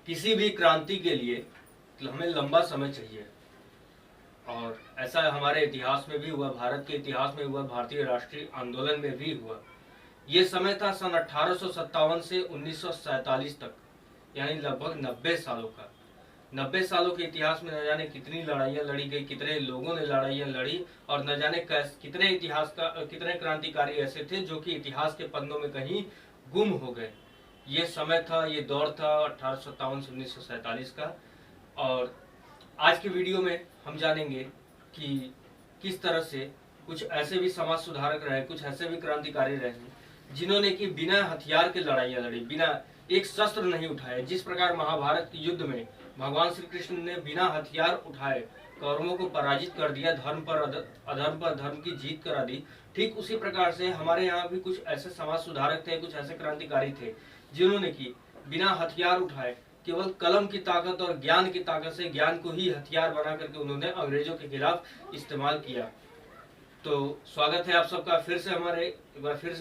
किसी भी क्रांति के लिए हमें लंबा समय चाहिए और ऐसा हमारे इतिहास में भी हुआ, भारत के इतिहास में हुआ, भारतीय राष्ट्रीय आंदोलन में भी हुआ। ये समय था सन 1857 से 1947 तक, यानी लगभग 90 सालों का। 90 सालों के इतिहास में न जाने कितनी लड़ाइयाँ लड़ी गई, कितने लोगों ने लड़ाइयाँ लड़ी और न जाने कितने क्रांतिकारी ऐसे थे जो कि इतिहास के पन्नों में कहीं गुम हो गए। ये समय था, ये दौर था 1857 से 1947 का। और आज के वीडियो में हम जानेंगे कि किस तरह से कुछ ऐसे भी समाज सुधारक रहे, कुछ ऐसे भी क्रांतिकारी रहे जिन्होंने कि बिना हथियार के लड़ाइयाँ लड़ी, बिना एक शस्त्र नहीं उठाए। जिस प्रकार महाभारत के युद्ध में भगवान श्री कृष्ण ने बिना हथियार उठाए कौरवों को पराजित कर दिया, धर्म पर अधर्म पर धर्म की जीत करा दी, ठीक उसी प्रकार से हमारे यहाँ भी कुछ ऐसे समाज सुधारक थे, कुछ ऐसे क्रांतिकारी थे जिन्होंने कि बिना हथियार उठाए केवल कलम की ताकत और ज्ञान की ताकत से, ज्ञान को ही हथियार बना करके उन्होंने अंग्रेजों के खिलाफ इस्तेमाल किया। तो स्वागत है आप सबका फिर से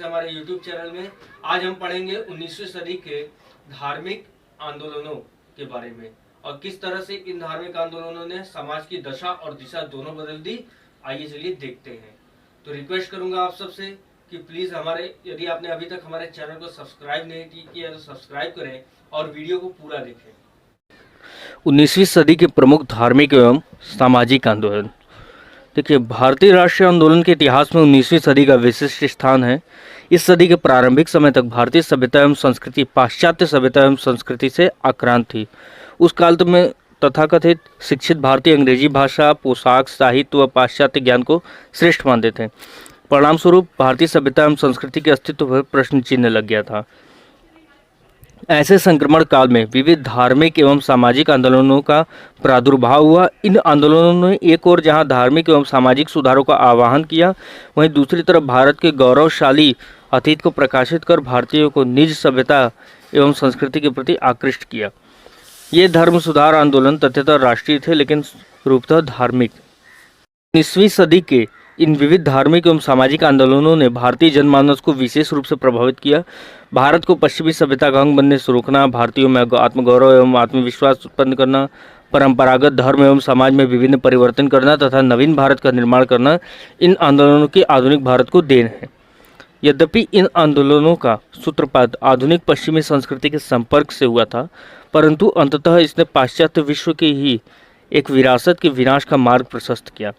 हमारे YouTube चैनल में। आज हम पढ़ेंगे 19वीं सदी के धार्मिक आंदोलनों के बारे में और किस तरह से इन धार्मिक आंदोलनों ने समाज की दशा और दिशा दोनों बदल दी। आइए चलिए देखते हैं। तो रिक्वेस्ट करूंगा आप सबसे कि प्लीज यदि आपने अभी तक हमारे चैनल को सब्सक्राइब नहीं किया तो सब्सक्राइब करें और वीडियो को पूरा देखें। 19वीं सदी के प्रमुख धार्मिक एवं सामाजिक आंदोलन। देखिए, भारतीय राष्ट्रीय आंदोलन के इतिहास में 19वीं सदी का विशिष्ट स्थान है। इस सदी के प्रारंभिक समय तक भारतीय सभ्यता एवं संस्कृति पाश्चात्य सभ्यता एवं संस्कृति से आक्रांत थी। उस काल में तथाकथित शिक्षित भारतीय अंग्रेजी भाषा, पोशाक, साहित्य व पाश्चात्य ज्ञान को श्रेष्ठ मानते थे। परिणाम स्वरूप भारतीय सभ्यता एवं संस्कृति के अस्तित्व पर प्रश्न चिन्ह लग गया था। ऐसे संक्रमण काल में विविध धार्मिक एवं सामाजिक आंदोलनों का प्रादुर्भाव हुआ। इन आंदोलनों ने एक ओर जहां धार्मिक एवं सामाजिक सुधारों का आह्वान किया, वहीं दूसरी तरफ भारत के गौरवशाली अतीत को प्रकाशित कर भारतीयों को निज सभ्यता एवं संस्कृति के प्रति आकृष्ट किया। ये धर्म सुधार आंदोलन तथ्यतः राष्ट्रीय थे, लेकिन रूपतः धार्मिक। 19वीं सदी के इन विविध धार्मिक एवं सामाजिक आंदोलनों ने भारतीय जनमानस को विशेष रूप से प्रभावित किया। भारत को पश्चिमी सभ्यता का अंग बनने से रोकना, भारतीयों में आत्मगौरव एवं आत्मविश्वास उत्पन्न करना, परंपरागत धर्म एवं समाज में विभिन्न परिवर्तन करना तथा नवीन भारत का निर्माण करना इन आंदोलनों की आधुनिक भारत को देन है। यद्यपि इन आंदोलनों का सूत्रपात आधुनिक पश्चिमी संस्कृति के संपर्क से हुआ था, परंतु अंततः इसने पाश्चात्य विश्व की ही एक विरासत के विनाश का मार्ग प्रशस्त किया।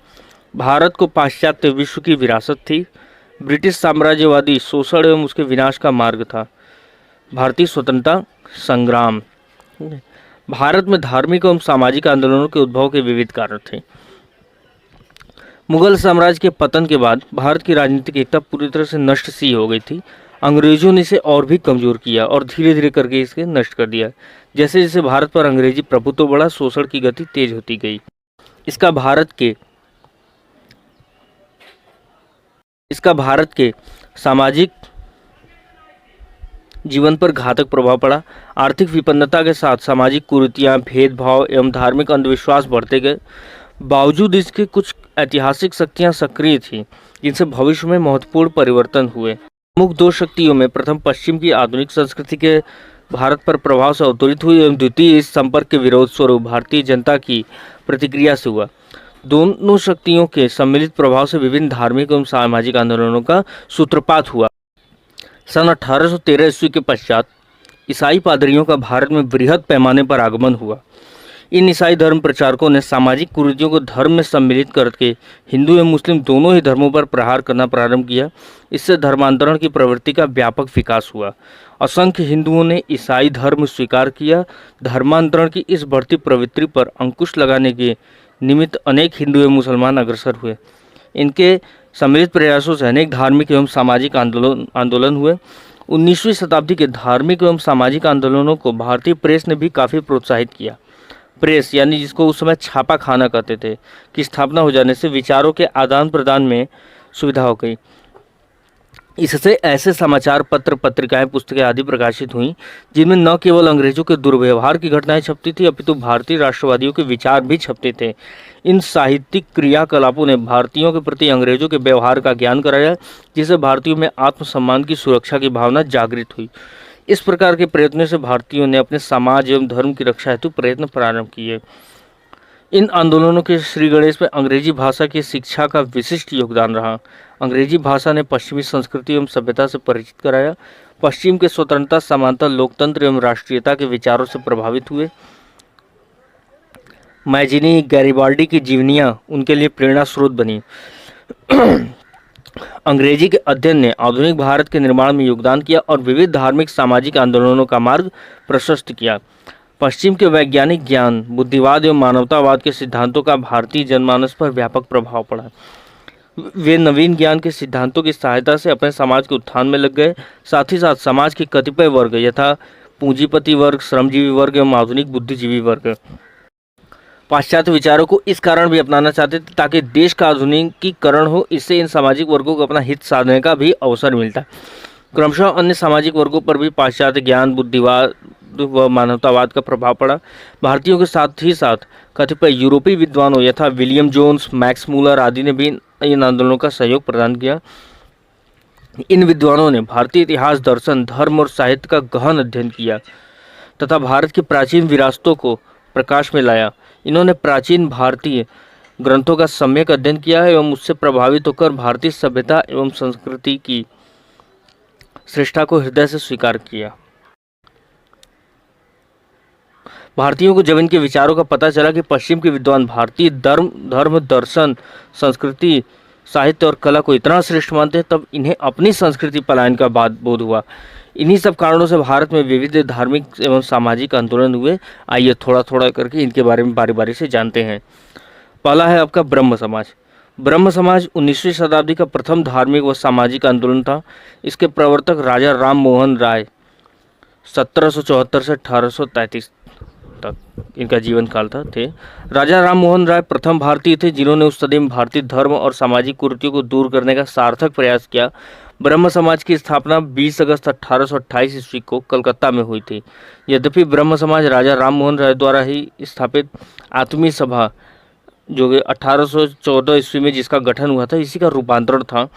भारत को पाश्चात्य विश्व की विरासत थी। ब्रिटिश साम्राज्यवादी शोषण एवं उसके विनाश का मार्ग था भारतीय स्वतंत्रता संग्राम। भारत में धार्मिक एवं सामाजिक आंदोलनों के उद्भव के विविध कारण थे। मुगल साम्राज्य के पतन के बाद भारत की राजनीतिक एकता पूरी तरह से नष्ट सी हो गई थी। अंग्रेजों ने इसे और भी कमजोर किया और धीरे धीरे करके इसे नष्ट कर दिया। जैसे जैसे भारत पर अंग्रेजी प्रभुत्व बढ़ा, शोषण की गति तेज होती गई। इसका भारत के सामाजिक जीवन पर घातक प्रभाव पड़ा। आर्थिक विपन्नता के साथ सामाजिक कुरीतियां, भेदभाव एवं धार्मिक अंधविश्वास बढ़ते गए। बावजूद इसके कुछ ऐतिहासिक शक्तियां सक्रिय थीं, जिनसे भविष्य में महत्वपूर्ण परिवर्तन हुए। प्रमुख दो शक्तियों में प्रथम पश्चिम की आधुनिक संस्कृति के भारत पर प्रभाव से अवतरित हुई एवं द्वितीय इस संपर्क के विरोध स्वरूप भारतीय जनता की प्रतिक्रिया से हुआ। दोनों शक्तियों के सम्मिलित प्रभाव से विभिन्न धार्मिक एवं सामाजिक आंदोलनों का सूत्रपात हुआ। सन 1813 ईस्वी के पश्चात ईसाई पादरियों का भारत में बृहद पैमाने पर आगमन हुआ। इन ईसाई धर्म प्रचारकों ने सामाजिक कुरीतियों को धर्म में सम्मिलित करके हिंदू एवं मुस्लिम दोनों ही धर्मों पर प्रहार करना प्रारंभ किया। इससे धर्मांतरण की प्रवृत्ति का व्यापक विकास हुआ। असंख्य हिंदुओं ने ईसाई धर्म स्वीकार किया। धर्मांतरण की इस बढ़ती प्रवृत्ति पर अंकुश लगाने के निमित्त अनेक हिंदू एवं मुसलमान अग्रसर हुए। इनके सम्मिलित प्रयासों से अनेक धार्मिक एवं सामाजिक आंदोलन हुए। 19वीं शताब्दी के धार्मिक एवं सामाजिक आंदोलनों को भारतीय प्रेस ने भी काफ़ी प्रोत्साहित किया। प्रेस यानी जिसको उस समय छापा खाना कहते थे, की स्थापना हो जाने से विचारों के आदान प्रदान में सुविधा हो गई। इससे ऐसे समाचार पत्र, पत्रिकाएं, पुस्तकें आदि प्रकाशित हुईं जिनमें न केवल अंग्रेजों के दुर्व्यवहार की घटनाएं छपती थी, अपितु भारतीय राष्ट्रवादियों के विचार भी छपते थे। इन साहित्यिक क्रियाकलापों ने भारतीयों के प्रति अंग्रेजों के व्यवहार का ज्ञान कराया, जिससे भारतीयों में आत्मसम्मान की सुरक्षा की भावना जागृत हुई। इस प्रकार के प्रयत्नों से भारतीयों ने अपने समाज एवं धर्म की रक्षा हेतु प्रयत्न प्रारंभ किए। इन आंदोलनों के श्री गणेश में अंग्रेजी भाषा की शिक्षा का विशिष्ट योगदान रहा। अंग्रेजी भाषा ने पश्चिमी संस्कृति एवं सभ्यता से परिचित कराया। पश्चिम के स्वतंत्रता, समानता, लोकतंत्र एवं राष्ट्रीयता के विचारों से प्रभावित हुए। मैजिनी, गैरिबाल्डी की जीवनियां उनके लिए प्रेरणा स्रोत बनी। अंग्रेजी के अध्ययन ने आधुनिक भारत के निर्माण में योगदान किया और विविध धार्मिक सामाजिक आंदोलनों का मार्ग प्रशस्त किया। पश्चिम के वैज्ञानिक ज्ञान, बुद्धिवाद एवं मानवतावाद के सिद्धांतों का भारतीय जनमानस पर व्यापक प्रभाव पड़ा। वे नवीन ज्ञान के सिद्धांतों की सहायता से अपने समाज के उत्थान में लग गए। साथ ही साथ समाज के कतिपय वर्ग यथा पूंजीपति वर्ग, श्रमजीवी वर्ग एवं आधुनिक बुद्धिजीवी वर्ग पाश्चात्य विचारों को इस कारण भी अपनाना चाहते थे ताकि देश का आधुनिकीकरण हो। इससे इन सामाजिक वर्गों को अपना हित साधने का भी अवसर मिलता। क्रमशः अन्य सामाजिक वर्गों पर भी पाश्चात्य ज्ञान, बुद्धिवाद व मानवतावाद का प्रभाव पड़ा। भारतीयों के साथ ही साथ कतिपय यूरोपीय विद्वानों यथा विलियम जोन्स, मैक्स मूलर आदि ने भी इन आंदोलनों का सहयोग प्रदान किया। इन विद्वानों ने भारतीय इतिहास, दर्शन, धर्म और साहित्य का गहन अध्ययन किया तथा भारत की प्राचीन विरासतों को प्रकाश में लाया। इन्होंने प्राचीन भारतीय ग्रंथों का सम्यक अध्ययन किया है एवं उससे प्रभावित होकर भारतीय सभ्यता एवं संस्कृति की श्रेष्ठता को हृदय से स्वीकार किया। भारतीयों को जब इनके विचारों का पता चला कि पश्चिम के विद्वान भारतीय धर्म, दर्शन, संस्कृति, साहित्य और कला को इतना श्रेष्ठ मानते हैं, तब इन्हें अपनी संस्कृति पलायन का बोध हुआ। इन्हीं सब कारणों से भारत में विविध धार्मिक एवं सामाजिक आंदोलन हुए। आइए थोड़ा थोड़ा करके इनके बारे में बारी बारी से जानते हैं। पहला है आपका ब्रह्म समाज। ब्रह्म समाज 19वीं शताब्दी का प्रथम धार्मिक व सामाजिक आंदोलन था। इसके प्रवर्तक राजा राम मोहन राय 1774 से 1833 तक इनका जीवन काल थे। राजा राम मोहन राय प्रथम भारतीय थे जिन्होंने उस सदी में भारतीय धर्म और सामाजिक कुरीतियों को दूर करने का सार्थक प्रयास किया। ब्रह्म समाज की स्थापना 20 अगस्त 1828 ईस्वी को कलकत्ता में हुई थी। यद्यपि ब्रह्म समाज राजा राम मोहन राय द्वारा ही स्थापित आत्मीय सभा जो कि 1814 ईस्वी में जिसका गठन हुआ था, इसी का रूपांतरण था।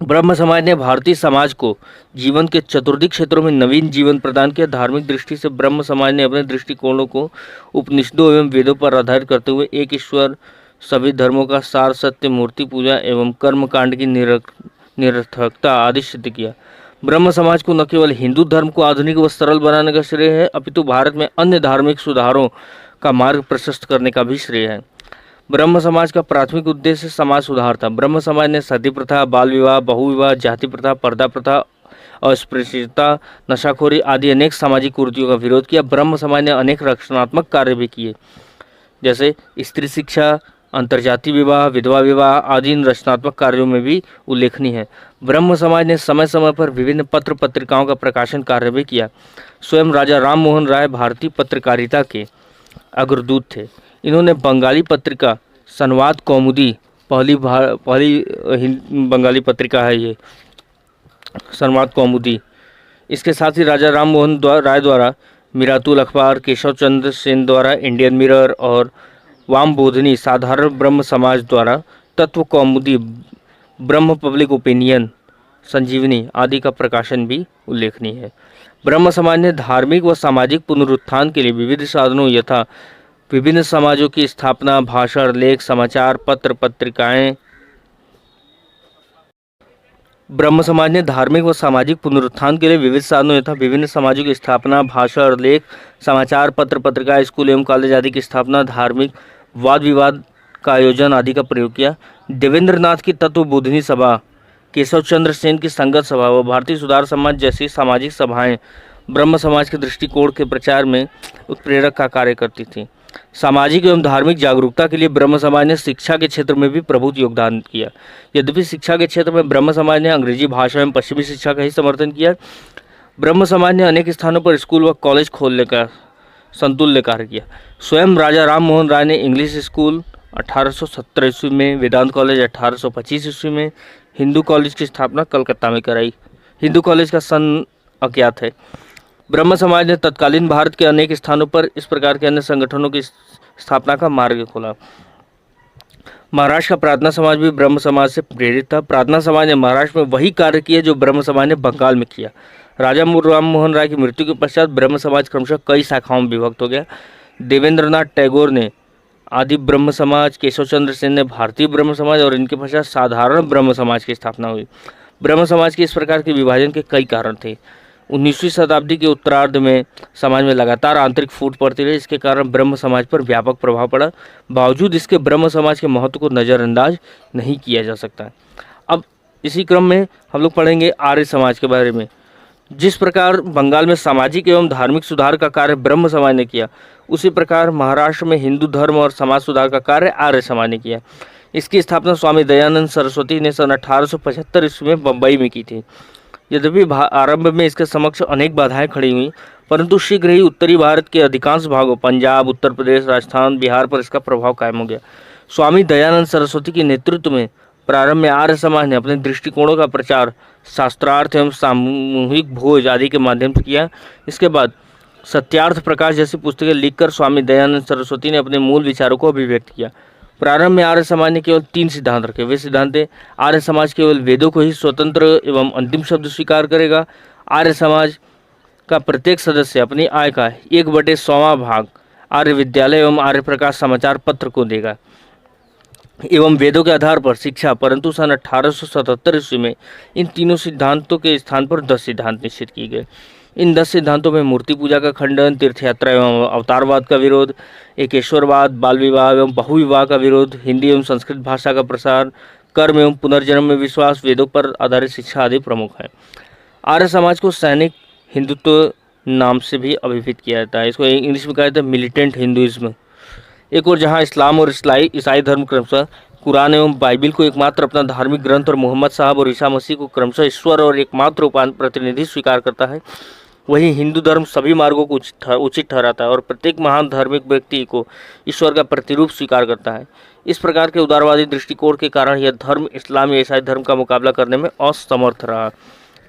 ब्रह्म समाज ने भारतीय समाज को जीवन के चतुर्दिक क्षेत्रों में नवीन जीवन प्रदान किया। धार्मिक दृष्टि से ब्रह्म समाज ने अपने दृष्टिकोणों को उपनिषदों एवं वेदों पर आधारित करते हुए एक ईश्वर, सभी धर्मों का सार, सत्य, मूर्ति पूजा एवं कर्म कांड की निरर्थकता आदि सिद्ध किया। ब्रह्म समाज को न केवल हिंदू धर्म को आधुनिक व सरल बनाने का श्रेय है, अपितु भारत में अन्य धार्मिक सुधारों का मार्ग प्रशस्त करने का भी श्रेय है। ब्रह्म समाज का प्राथमिक उद्देश्य समाज सुधार था। ब्रह्म समाज ने सती प्रथा, बाल विवाह, बहुविवाह, जाति प्रथा, पर्दा प्रथा, अस्पृश्यता, नशाखोरी आदि अनेक सामाजिक कुरीतियों का विरोध किया। ब्रह्म समाज ने अनेक रक्षणात्मक कार्य भी किए, जैसे स्त्री शिक्षा, अंतर्जातीय विवाह, विधवा विवाह आदि इन रचनात्मक कार्यों में भी उल्लेखनीय है। ब्रह्म समाज ने समय समय पर विभिन्न पत्र पत्रिकाओं का प्रकाशन कार्य भी किया। स्वयं राजा राम मोहन राय भारतीय पत्रकारिता के अग्रदूत थे। इन्होंने बंगाली पत्रिका संवाद कौमुदी, पहली बंगाली पत्रिका है ये संवाद कौमुदी। इसके साथ ही राजा राम मोहन राय द्वारा मिरातुल अखबार, केशव चंद्र सेन द्वारा इंडियन मिरर और वाम बोधनी साधारण ब्रह्म समाज द्वारा तत्व कौमुदी, ब्रह्म पब्लिक ओपिनियन, संजीवनी आदि का प्रकाशन भी उल्लेखनीय है। ब्रह्म समाज ने धार्मिक व सामाजिक पुनरुत्थान के लिए विविध साधनों यथा विभिन्न समाजों की स्थापना, भाषण, लेख, समाचार पत्र, पत्रिकाएं। ब्रह्म समाज ने धार्मिक व सामाजिक पुनरुत्थान के लिए विविध साधनों यथा विभिन्न समाजों की स्थापना, भाषण, लेख, समाचार पत्र, पत्रिकाएं, स्कूल एवं कॉलेज आदि की स्थापना, धार्मिक वाद विवाद का आयोजन आदि का प्रयोग किया। देवेंद्र नाथ की तत्व बोधनी सभा, केशव चंद्र सेन की संगत सभा व भारतीय सुधार समाज जैसी सामाजिक सभाएं ब्रह्म समाज के दृष्टिकोण के प्रचार में उत्प्रेरक का कार्य करती थी। सामाजिक एवं धार्मिक जागरूकता के लिए ब्रह्म समाज ने शिक्षा के क्षेत्र में भी प्रभुत योगदान किया। यद्यपि शिक्षा के क्षेत्र में ब्रह्म समाज ने अंग्रेजी भाषा एवं पश्चिमी शिक्षा का ही समर्थन किया। ब्रह्म समाज ने अनेक स्थानों पर स्कूल व कॉलेज खोलने का संतुल्य कार्य किया। स्वयं राजा राम मोहन राय ने इंग्लिश स्कूल 1817 ईस्वी में, वेदांत कॉलेज 1825 ईस्वी में, हिंदू कॉलेज की स्थापना कलकत्ता में कराई। हिंदू कॉलेज का सन अज्ञात है। ब्रह्म समाज ने तत्कालीन भारत के अनेक स्थानों पर इस प्रकार के अन्य संगठनों की स्थापना का मार्ग खोला। महाराष्ट्र का प्रार्थना समाज भी ब्रह्म समाज से प्रेरित था। प्रार्थना समाज ने महाराष्ट्र में वही कार्य किए जो ब्रह्म समाज ने बंगाल में किया। राजा राम मोहन राय की मृत्यु के पश्चात ब्रह्म समाज क्रमशः कई शाखाओं में विभक्त हो गया। देवेंद्रनाथ टैगोर ने आदि ब्रह्म समाज, केशव चंद्र सेन ने भारतीय ब्रह्म समाज और इनके पश्चात साधारण ब्रह्म समाज की स्थापना हुई। ब्रह्म समाज के इस प्रकार के विभाजन के कई कारण थे। 19वीं शताब्दी के उत्तरार्ध में समाज में लगातार आंतरिक फूट पड़ती रही, इसके कारण ब्रह्म समाज पर व्यापक प्रभाव पड़ा। बावजूद इसके ब्रह्म समाज के महत्व को नज़रअंदाज नहीं किया जा सकता। अब इसी क्रम में हम लोग पढ़ेंगे आर्य समाज के बारे में। जिस प्रकार बंगाल में सामाजिक एवं धार्मिक सुधार का कार्य ब्रह्म समाज ने किया, उसी प्रकार महाराष्ट्र में हिंदू धर्म और समाज सुधार का कार्य आर्य समाज ने किया। इसकी स्थापना स्वामी दयानंद सरस्वती ने सन 1875 ईस्वी में बम्बई में की थी। यद्यपि आरंभ में इसके समक्ष अनेक बाधाएं खड़ी हुई, परंतु शीघ्र ही उत्तरी भारत के अधिकांश भागों, पंजाब, उत्तर प्रदेश, राजस्थान, बिहार पर इसका प्रभाव कायम हो गया। स्वामी दयानंद सरस्वती के नेतृत्व में प्रारंभ में आर्य समाज ने अपने दृष्टिकोणों का प्रचार शास्त्रार्थ एवं सामूहिक भोज आदि के माध्यम से किया। इसके बाद सत्यार्थ प्रकाश जैसी पुस्तकें लिखकर स्वामी दयानंद सरस्वती ने अपने मूल विचारों को अभिव्यक्त किया। प्रारंभ में आर्य समाज ने केवल 3 सिद्धांत रखे। वे सिद्धांत थे: आर्य समाज केवल वेदों को ही स्वतंत्र एवं अंतिम शब्द स्वीकार करेगा, आर्य समाज का प्रत्येक सदस्य अपनी आय का 1/100वां भाग आर्य विद्यालय एवं आर्य प्रकाश समाचार पत्र को देगा एवं वेदों के आधार पर शिक्षा। परंतु सन 1877 ईस्वी में इन तीनों सिद्धांतों के स्थान पर 10 सिद्धांत निश्चित किए गए। इन 10 सिद्धांतों में मूर्ति पूजा का खंडन, तीर्थयात्रा एवं अवतारवाद का विरोध, एकेश्वरवाद, बाल विवाह एवं बहुविवाह का विरोध, हिंदी एवं संस्कृत भाषा का प्रसार, कर्म एवं पुनर्जन्म में विश्वास, वेदों पर आधारित शिक्षा आदि प्रमुख है। आर्य समाज को सैनिक हिंदुत्व नाम से भी अभिहित किया जाता है। इसको इंग्लिश में कहा जाता है मिलिटेंट हिंदुइज्म। एक और जहाँ इस्लाम और ईसाई धर्म क्रमशः कुरान एवं बाइबिल को एकमात्र अपना धार्मिक ग्रंथ और मोहम्मद साहब और ईसा मसीह को क्रमशः ईश्वर और एकमात्र प्रतिनिधि स्वीकार करता है, वहीं हिंदू धर्म सभी मार्गों को उचित ठहराता है और प्रत्येक महान धार्मिक व्यक्ति को ईश्वर का प्रतिरूप स्वीकार करता है। इस प्रकार के उदारवादी दृष्टिकोण के कारण यह धर्म इस्लाम या ईसाई धर्म का मुकाबला करने में असमर्थ रहा।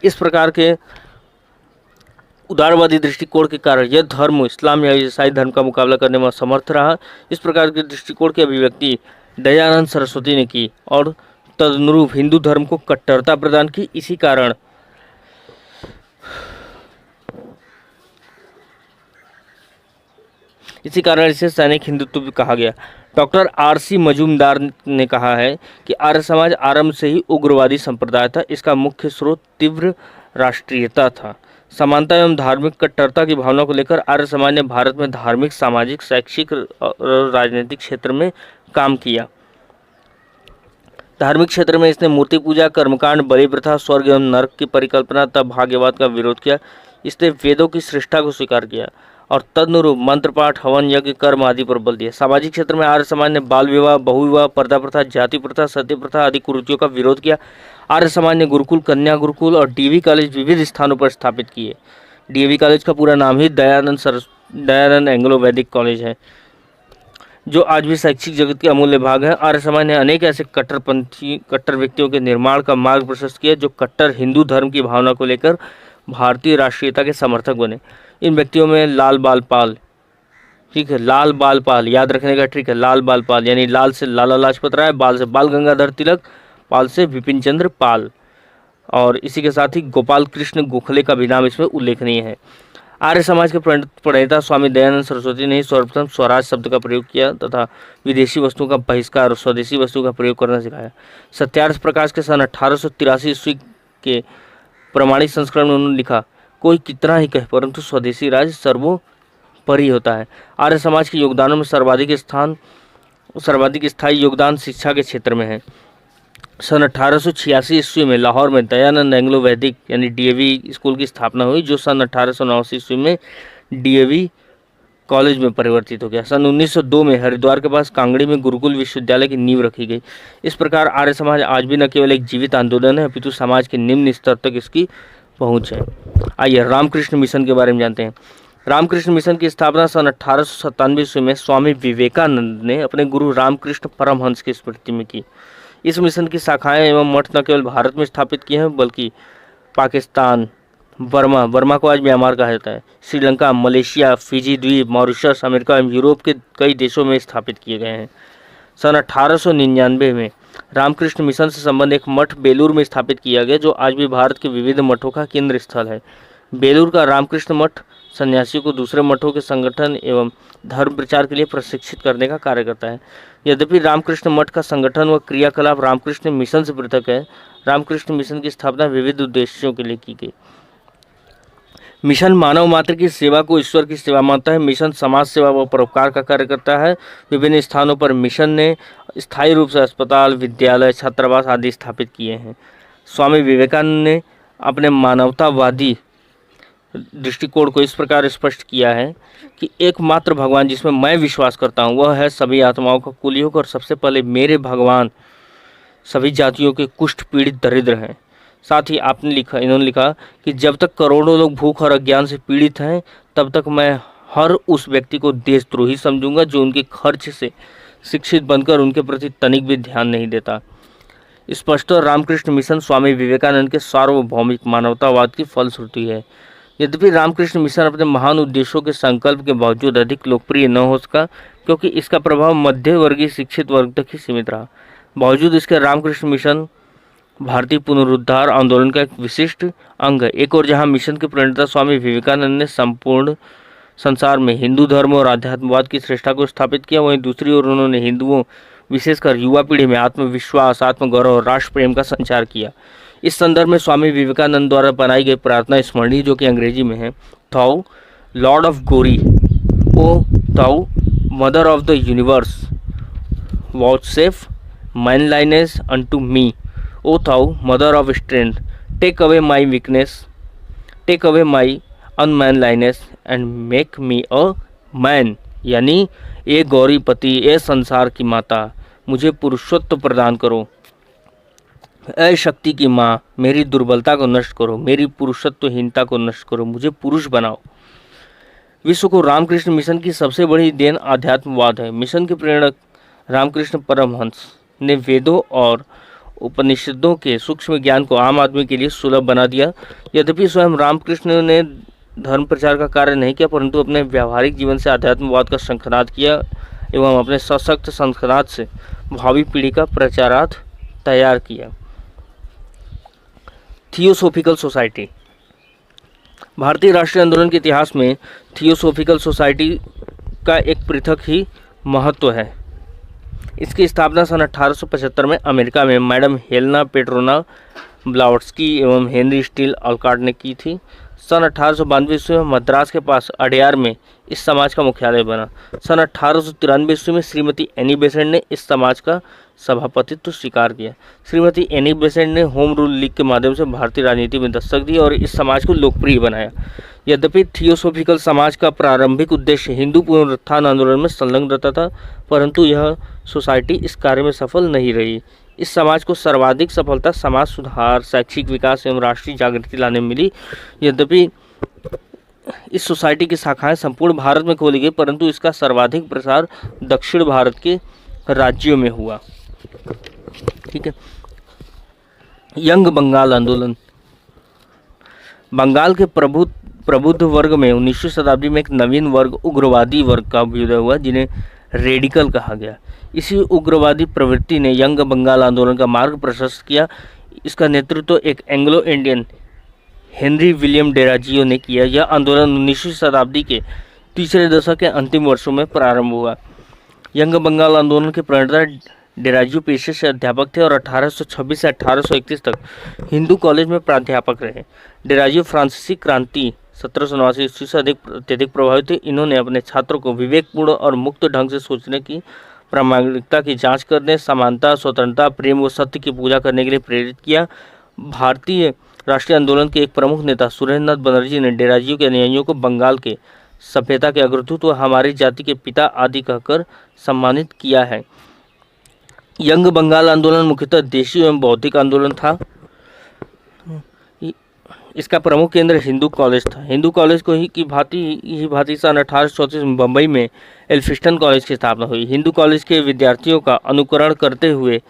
इस प्रकार के उदारवादी दृष्टिकोण के कारण यह धर्म इस्लाम या ईसाई धर्म का मुकाबला करने में असमर्थ रहा। इस प्रकार के दृष्टिकोण की अभिव्यक्ति दयानंद सरस्वती ने की और तदनुरूप हिंदू धर्म को कट्टरता प्रदान की। इसी कारण इसे सैनिक हिंदुत्व भी कहा गया। Doctor R.C. मजूमदार ने कहा है कि आर्य समाज आरंभ से ही उग्रवादी संप्रदाय था। इसका मुख्य स्रोत तीव्र राष्ट्रीयता था। समानता एवं धार्मिक कट्टरता की भावना को लेकर आर्य समाज ने भारत में धार्मिक, सामाजिक, शैक्षिक और राजनीतिक क्षेत्र में काम किया। धार्मिक क्षेत्र में इसने मूर्ति पूजा, कर्मकांड, बलि प्रथा, स्वर्ग एवं नरक की परिकल्पना तथा भाग्यवाद का विरोध किया। इसने वेदों की श्रेष्ठता को स्वीकार किया और तदनुरूप मंत्र पाठ, हवन, यज्ञ, कर्म आदि पर बल दिया। सामाजिक क्षेत्र में आर्य समाज ने बाल विवाह, बहुविवाह, पर्दा प्रथा, जाति प्रथा, सती प्रथा आदि कुरीतियों का विरोध किया। आर्य समाज ने गुरुकुल, कन्या गुरुकुल और डीवी कॉलेज विविध स्थानों पर स्थापित किए। डीवी कॉलेज का पूरा नाम ही दयानंद एंग्लो वैदिक कॉलेज है, जो आज भी शैक्षिक जगत का अमूल्य भाग है। आर्य समाज ने अनेक ऐसे कट्टर व्यक्तियों के निर्माण का मार्ग प्रशस्त किया जो कट्टर हिंदू धर्म की भावना को लेकर भारतीय राष्ट्रीयता के समर्थक बने। इन व्यक्तियों में लाल बाल पाल, ठीक है, लाल बाल पाल याद रखने का ट्रिक है, लाल बाल पाल यानी लाल से लाला लाजपत राय, बाल से बाल गंगाधर तिलक, पाल से विपिन चंद्र पाल, और इसी के साथ ही गोपाल कृष्ण गोखले का भी नाम इसमें उल्लेखनीय है। आर्य समाज के प्रणेता स्वामी दयानंद सरस्वती ने ही सर्वप्रथम स्वराज शब्द का प्रयोग किया तथा विदेशी वस्तुओं का बहिष्कार और स्वदेशी वस्तुओं का प्रयोग करना सिखाया। सत्यार्थ प्रकाश के सन 1883 ईस्वी के प्रमाणिक संस्करण में उन्होंने लिखा, कोई कितना ही कहे परंतु स्वदेशी राज सर्वोपरि होता है। आर्य समाज के योगदानों में सर्वाधिक स्थायी योगदान शिक्षा के क्षेत्र में है। सन 1886 ईस्वी में लाहौर में दयानंद एंग्लो वैदिक यानी डीएवी स्कूल की स्थापना हुई, जो सन 1889 ईस्वी में डीएवी कॉलेज में परिवर्तित हो गया। सन 1902 में हरिद्वार के पास कांगड़ी में गुरुकुल विश्वविद्यालय की नींव रखी गई। इस प्रकार आर्य समाज आज भी न केवल एक जीवित आंदोलन है अपितु समाज के निम्न स्तर तक इसकी पहुंच है। आइए रामकृष्ण मिशन के बारे में जानते हैं। रामकृष्ण मिशन की स्थापना सन 1897 ईस्वी में स्वामी विवेकानंद ने अपने गुरु रामकृष्ण परमहंस की स्मृति में की। इस मिशन की शाखाएं एवं मठ न केवल भारत में स्थापित किए हैं बल्कि पाकिस्तान, बर्मा को आज म्यांमार कहा जाता है, श्रीलंका, मलेशिया, फिजी द्वीप, मॉरिशस, अमेरिका एवं यूरोप के कई देशों में स्थापित किए गए हैं। सन 1899 में रामकृष्ण मिशन से संबंध एक मठ बेलूर में स्थापित किया गया, जो आज भी भारत के विविध मठों का केंद्र स्थल है। बेलूर का रामकृष्ण मठ सन्यासियों को दूसरे मठों के संगठन एवं धर्म प्रचार के लिए प्रशिक्षित करने का कार्य करता है। यद्यपि रामकृष्ण मठ का संगठन व क्रियाकलाप रामकृष्ण मिशन से पृथक है, रामकृष्ण मिशन की स्थापना विविध उद्देश्यों के लिए की गई। मिशन मानव मात्र की सेवा को ईश्वर की सेवा मानता है। मिशन समाज सेवा व परोपकार का कार्य करता है। विभिन्न स्थानों पर मिशन ने स्थायी रूप से अस्पताल, विद्यालय, छात्रावास आदि स्थापित किए हैं। स्वामी विवेकानंद ने अपने मानवतावादी दृष्टिकोण को इस प्रकार स्पष्ट किया है कि एकमात्र भगवान जिसमें मैं विश्वास करता हूँ वह है सभी आत्माओं का कुलयुग और सबसे पहले मेरे भगवान सभी जातियों के कुष्ठ पीड़ित दरिद्र हैं। साथ ही इन्होंने लिखा कि जब तक करोड़ों लोग भूख और अज्ञान से पीड़ित हैं तब तक मैं हर उस व्यक्ति को देशद्रोही समझूंगा जो उनके खर्च से शिक्षित बनकर उनके प्रति तनिक भी ध्यान नहीं देता। स्पष्ट रामकृष्ण मिशन स्वामी विवेकानंद के सार्वभौमिक मानवतावाद की फलश्रुति है। यद्यपि रामकृष्ण मिशन अपने महान उद्देश्यों के संकल्प के बावजूद अधिक लोकप्रिय न हो सका क्योंकि इसका प्रभाव मध्य वर्गीय शिक्षित वर्ग तक ही सीमित रहा। बावजूद इसके रामकृष्ण मिशन भारतीय पुनरुद्धार आंदोलन का एक विशिष्ट अंग है। एक और जहां मिशन के प्रणेता स्वामी विवेकानंद ने संपूर्ण संसार में हिंदू धर्म और आध्यात्मवाद की श्रेष्ठता को स्थापित किया, वहीं दूसरी ओर उन्होंने हिंदुओं विशेषकर युवा पीढ़ी में आत्मविश्वास, आत्मगौरव और राष्ट्र प्रेम का संचार किया। इस संदर्भ में स्वामी विवेकानंद द्वारा बनाई गई प्रार्थना स्मरणी जो कि अंग्रेजी में है, थौ Lord of glory, O thou mother of the universe, vouchsafe manliness unto me, O thou mother of strength, take away my weakness, take away my unmanliness and make me a man. यानी ए गौरीपति, ए संसार की माता, मुझे पुरुषत्व प्रदान करो। ए शक्ति की माँ, मेरी दुर्बलता को नष्ट करो, मेरी पुरुषत्वहीनता को नष्ट करो, मुझे पुरुष बनाओ। विश्व को रामकृष्ण मिशन की सबसे बड़ी देन आध्यात्मवाद है। मिशन के प्रेरक रामकृष्ण परमहंस ने वेदों और उपनिषदों के सूक्ष्म ज्ञान को आम आदमी के लिए सुलभ बना दिया। यद्यपि स्वयं रामकृष्ण ने धर्म प्रचार का कार्य नहीं किया परंतु अपने व्यावहारिक जीवन से आध्यात्मवाद का संखनाद किया एवं अपने सशक्त संखनाद से भावी पीढ़ी का प्रचारार्थ तैयार किया। Theosophical society. भारतीय राष्ट्रीय आंदोलन के इतिहास में थियोसोफिकल सोसाइटी का एक पृथक ही महत्व है। इसकी स्थापना सन 1875 में अमेरिका में मैडम हेलेना पेट्रोना ब्लावत्स्की एवं हेनरी स्टील ऑलकॉट ने की थी। सन 1892 ईस्वी में मद्रास के पास अडयार में इस समाज का मुख्यालय बना। सन 1893 ईस्वी में श्रीमती एनी बेसेंट ने इस समाज का सभापतित्व स्वीकार किया। श्रीमती एनी बेसेंट ने होम रूल लीग के माध्यम से भारतीय राजनीति में दस्तक दी और इस समाज को लोकप्रिय बनाया। यद्यपि थियोसोफिकल समाज का प्रारंभिक उद्देश्य हिंदू पुनरुत्थान आंदोलन में संलग्न रहता था परंतु यह सोसाइटी इस कार्य में सफल नहीं रही। इस समाज को सर्वाधिक सफलता समाज सुधार, शैक्षिक विकास एवं राष्ट्रीय जागृति लाने में मिली। यद्यपि इस सोसाइटी की शाखाएं संपूर्ण भारत में खोली गई परंतु इसका सर्वाधिक प्रसार दक्षिण भारत के राज्यों में हुआ। ठीक है। यंग बंगाल आंदोलन। बंगाल के प्रबुद्ध वर्ग में 19वीं शताब्दी में एक नवीन वर्ग उग्रवादी वर्ग का अभ्युदय हुआ जिन्हें रेडिकल कहा गया। इसी उग्रवादी प्रवृत्ति ने यंग बंगाल आंदोलन का मार्ग प्रशस्त किया। इसका नेतृत्व एक एंग्लो इंडियन हेनरी विलियम डेराजियो ने किया। यह आंदोलन 19वीं शताब्दी के तीसरे दशक के अंतिम वर्षों में प्रारंभ हुआ। यंग बंगाल आंदोलन के प्रणेता डेराजियो पेशे से अध्यापक थे और 1826 से 1831 तक हिंदू कॉलेज में प्राध्यापक रहे। डेराजियो फ्रांसीसी क्रांति 1789 ईस्वी से अत्यधिक प्रभावित थे। इन्होंने अपने छात्रों को विवेकपूर्ण और मुक्त ढंग से सोचने की, प्रामाणिकता की जांच करने, समानता, स्वतंत्रता, प्रेम व सत्य की पूजा करने के लिए प्रेरित किया। भारतीय राष्ट्रीय आंदोलन के एक प्रमुख नेता सुरेंद्रनाथ बनर्जी ने डेराजियो के अनुयायियों को बंगाल के सभ्यता के अग्रदूत व हमारी जाति के पिता आदि कहकर सम्मानित किया है। यंग बंगाल आंदोलन मुख्यतः देशी एवं बौद्धिक आंदोलन था। इसका प्रमुख केंद्र हिंदू कॉलेज था। हिंदू कॉलेज को ही भांति सन 1834 में बम्बई में एल्फिस्टन कॉलेज की स्थापना हुई। हिंदू कॉलेज के विद्यार्थियों का अनुकरण करते हुए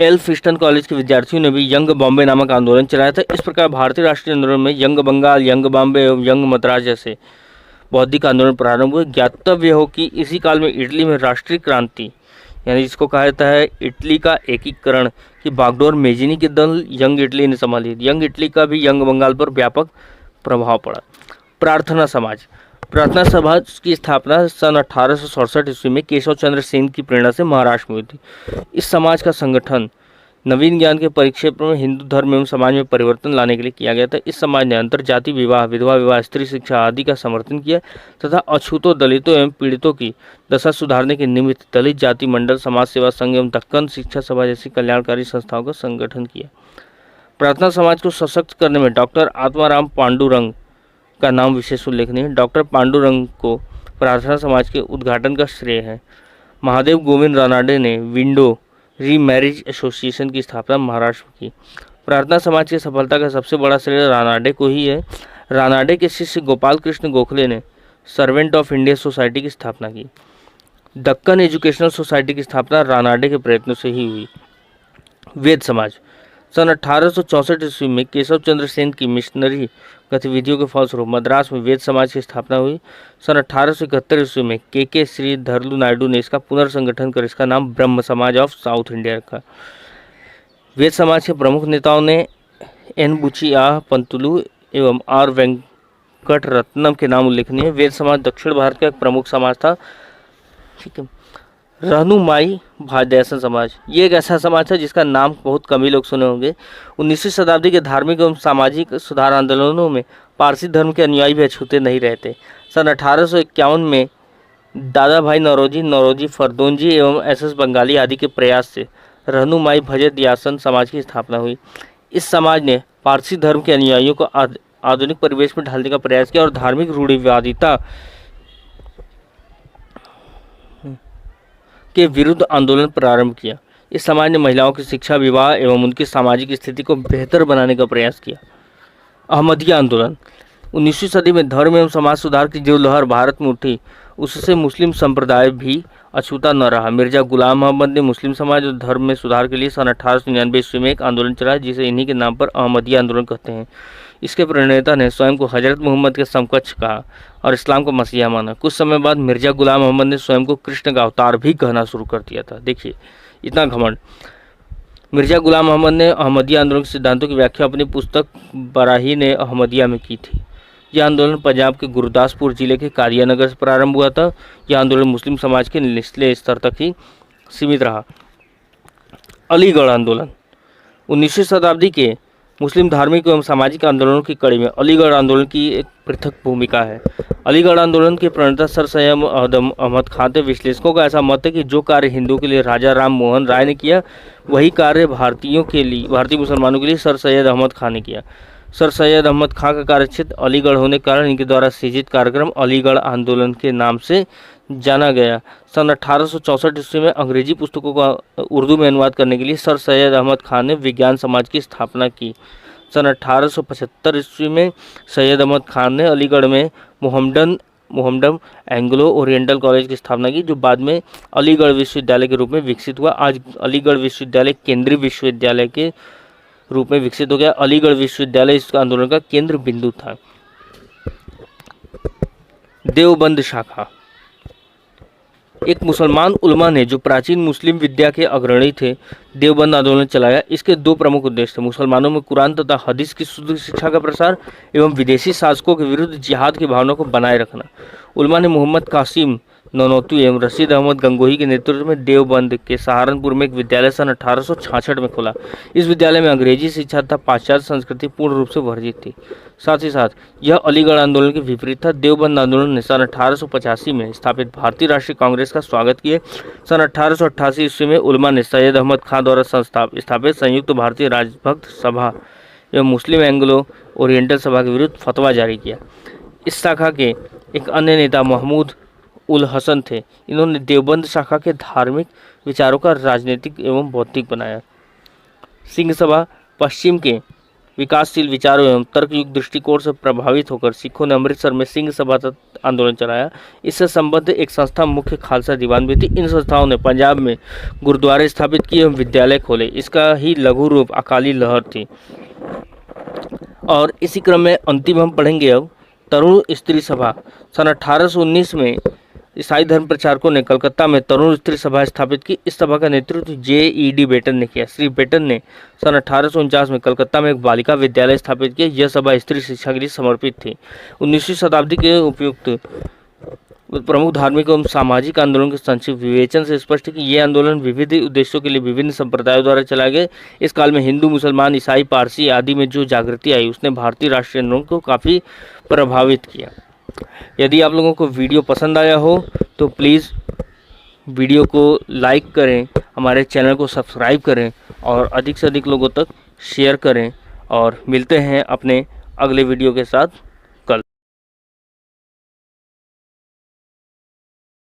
एल्फिस्टन कॉलेज के विद्यार्थियों ने भी यंग बॉम्बे नामक आंदोलन चलाया था। इस प्रकार भारतीय राष्ट्रीय आंदोलन में यंग बंगाल, यंग बॉम्बे एवं यंग मद्रास जैसे बौद्धिक आंदोलन प्रारंभ हुए। ज्ञातव्य हो कि इसी काल में इटली में राष्ट्रीय क्रांति यानी जिसको कहा जाता है इटली का एकीकरण की बागडोर मेजिनी के दल यंग इटली ने संभाली। यंग इटली का भी यंग बंगाल पर व्यापक प्रभाव पड़ा। प्रार्थना समाज की स्थापना सन 1867 ईस्वी में केशव चंद्र सेन की प्रेरणा से महाराष्ट्र में हुई थी। इस समाज का संगठन नवीन ज्ञान के परिक्षेत्र में हिंदू धर्म एवं समाज में परिवर्तन लाने के लिए किया गया था। इस समाज ने अंतर जाति विवाह, विधवा विवाह, स्त्री शिक्षा आदि का समर्थन किया तथा अछूतों, दलितों एवं पीड़ितों की दशा सुधारने के निमित्त दलित जाति मंडल, समाज सेवा संघ एवं दक्कन शिक्षा सभा जैसी कल्याणकारी संस्थाओं का संगठन किया। प्रार्थना समाज को सशक्त करने में डॉक्टर आत्माराम पांडुरंग का नाम विशेष उल्लेखनीय है। डॉक्टर पांडुरंग को प्रार्थना समाज के उद्घाटन का श्रेय है। महादेव गोविंद रानाडे ने विंडो रीमैरिज एसोसिएशन की स्थापना महाराष्ट्र में की। प्रार्थना समाज की सफलता का सबसे बड़ा श्रेय रानाडे को ही है। रानाडे के शिष्य गोपाल कृष्ण गोखले ने सर्वेंट ऑफ इंडिया सोसाइटी की स्थापना की। दक्कन एजुकेशनल सोसाइटी की स्थापना रानाडे के प्रयत्नों से ही हुई। वेद समाज सन 1864 ईस्वी में केशव चंद्र सेन की मिशनरी गतिविधियों के फलस्वरूप मद्रास में वेद समाज की स्थापना हुई। सन 1871 ईस्वी में के श्री धरलू नायडू ने इसका पुनर्संगठन कर इसका नाम ब्रह्म समाज ऑफ साउथ इंडिया रखा। वेद समाज के प्रमुख नेताओं ने एन बुचिया पंतुलु एवं आर वेंकट रत्नम के नाम उल्लेखनीय है। वेद समाज दक्षिण भारत का एक प्रमुख समाज था। ठीक है। रहनुमाई भादयासन समाज, ये एक ऐसा समाज था जिसका नाम बहुत कम ही लोग सुने होंगे। 19वीं शताब्दी के धार्मिक एवं सामाजिक सुधार आंदोलनों में पारसी धर्म के अनुयायी भी अछूते नहीं रहते। सन 1851 में दादा भाई नौरोजी फरदोंजी एवं एस बंगाली आदि के प्रयास से रहनुमाई भजदयासन समाज की स्थापना हुई। इस समाज ने पारसी धर्म के अनुयायियों को आधुनिक परिवेश में ढालने का प्रयास किया और धार्मिक रूढ़िवादिता के विरुद्ध आंदोलन प्रारंभ किया। इस समाज ने महिलाओं की शिक्षा, विवाह एवं उनकी सामाजिक स्थिति को बेहतर बनाने का प्रयास किया। अहमदिया आंदोलन 19वीं सदी में धर्म एवं समाज सुधार की जो लहर भारत में उठी उससे मुस्लिम संप्रदाय भी अछूता न रहा। मिर्जा गुलाम मोहम्मद ने मुस्लिम समाज और धर्म में सुधार के लिए सन 1899 ईस्वी में एक आंदोलन चलाया जिसे इन्हीं के नाम पर अहमदिया आंदोलन कहते हैं। इसके प्रणेता ने स्वयं को हजरत मोहम्मद के समकक्ष कहा और इस्लाम को मसीहा माना। कुछ समय बाद मिर्जा गुलाम मोहम्मद ने स्वयं को कृष्ण का अवतार भी कहना शुरू कर दिया था। देखिए इतना घमंड। मिर्जा गुलाम मोहम्मद ने अहमदिया आंदोलन के सिद्धांतों की व्याख्या अपनी पुस्तक बराहीन अहमदिया में की थी। यह आंदोलन पंजाब के गुरदासपुर जिले के कादियानगर से प्रारंभ हुआ था। यह आंदोलन मुस्लिम समाज के निचले स्तर तक ही सीमित रहा। अलीगढ़ आंदोलन 19वीं शताब्दी के मुस्लिम धार्मिक एवं सामाजिक आंदोलनों की कड़ी में अलीगढ़ आंदोलन की एक पृथक भूमिका है। अलीगढ़ आंदोलन के प्रणेता सर सैयद अहमद खान थे। विश्लेषकों का ऐसा मत है कि जो कार्य हिंदुओं के लिए राजा राम मोहन राय ने किया वही कार्य भारतीय मुसलमानों के लिए सर सैयद अहमद खान ने किया। सर सैयद अहमद खान का कार्यक्षेत्र अलीगढ़ होने के कारण इनके द्वारा सृजित कार्यक्रम अलीगढ़ आंदोलन के नाम से जाना गया। सन 1864 ईस्वी में अंग्रेजी पुस्तकों का उर्दू में अनुवाद करने के लिए सर सैयद अहमद खान ने विज्ञान समाज की स्थापना की। सन 1875 ईस्वी में सैयद अहमद खान ने अलीगढ़ में मोहम्मडन एंग्लो ओरिएंटल कॉलेज की स्थापना की जो बाद में अलीगढ़ विश्वविद्यालय के रूप में विकसित हुआ। आज अलीगढ़ विश्वविद्यालय केंद्रीय विश्वविद्यालय के रूप में विकसित हो गया। अलीगढ़ विश्वविद्यालय इस आंदोलन का केंद्र बिंदु था। देवबंद शाखा एक मुसलमान उलमा ने जो प्राचीन मुस्लिम विद्या के अग्रणी थे देवबंद आंदोलन चलाया। इसके दो प्रमुख उद्देश्य थे। मुसलमानों में कुरान तथा हदीस की शुद्ध शिक्षा का प्रसार एवं विदेशी शासकों के विरुद्ध जिहाद की भावना को बनाए रखना। उलमा ने मोहम्मद कासिम ननौतवी एवं रशीद अहमद गंगोही के नेतृत्व में देवबंद के सहारनपुर में एक विद्यालय सन 1866 में खोला। इस विद्यालय में अंग्रेजी शिक्षा तथा पाश्चात्य संस्कृति पूर्ण रूप से वर्जित थी। साथ ही साथ यह अलीगढ़ आंदोलन के विपरीत था। देवबंद आंदोलन ने सन 1885 में स्थापित भारतीय राष्ट्रीय कांग्रेस का स्वागत किया। सन 1888 ईस्वी में उलमा ने सैयद अहमद खान द्वारा स्थापित संयुक्त भारतीय राजभक्त सभा एवं मुस्लिम एंग्लो ओरिएंटल सभा के विरुद्ध फतवा जारी किया। इस शाखा के एक अन्य नेता महमूद उल हसन थे। इन्होंने देवबंद शाखा के धार्मिक विचारों का राजनीतिक एवं बौद्धिक बनाया। सिंह सभा पश्चिम के विकासशील विचारों एवं तर्कयुक्त दृष्टिकोण से प्रभावित होकर सिखों ने अमृतसर में सिंह सभा आंदोलन चलाया। इससे संबद्ध एक संस्था मुख्य खालसा दीवान भी थी। इन संस्थाओं ने पंजाब में गुरुद्वारे स्थापित किए एवं विद्यालय खोले। इसका ही लघु रूप अकाली लहर थी। और इसी क्रम में अंतिम हम पढ़ेंगे अब तरुण स्त्री सभा। सन 1819 में ईसाई धर्म प्रचारकों ने कलकत्ता में तरुण स्त्री सभा स्थापित की। इस सभा का नेतृत्व J.E.D. बेटन ने किया। श्री बेटन ने सन 1849 में कलकत्ता में एक बालिका विद्यालय स्थापित किया। यह सभा स्त्री शिक्षा के लिए समर्पित थी। 19वीं शताब्दी के उपयुक्त प्रमुख धार्मिक एवं सामाजिक आंदोलन के संक्षिप्त विवेचन से स्पष्ट है कि ये आंदोलन विविध उद्देश्यों के लिए विभिन्न संप्रदायों द्वारा चलाए गए। इस काल में हिंदू, मुसलमान, ईसाई, पारसी आदि में जो जागृति आई उसने भारतीय राष्ट्रीय आंदोलन को काफ़ी प्रभावित किया। यदि आप लोगों को वीडियो पसंद आया हो तो प्लीज़ वीडियो को लाइक करें, हमारे चैनल को सब्सक्राइब करें और अधिक से अधिक लोगों तक शेयर करें। और मिलते हैं अपने अगले वीडियो के साथ।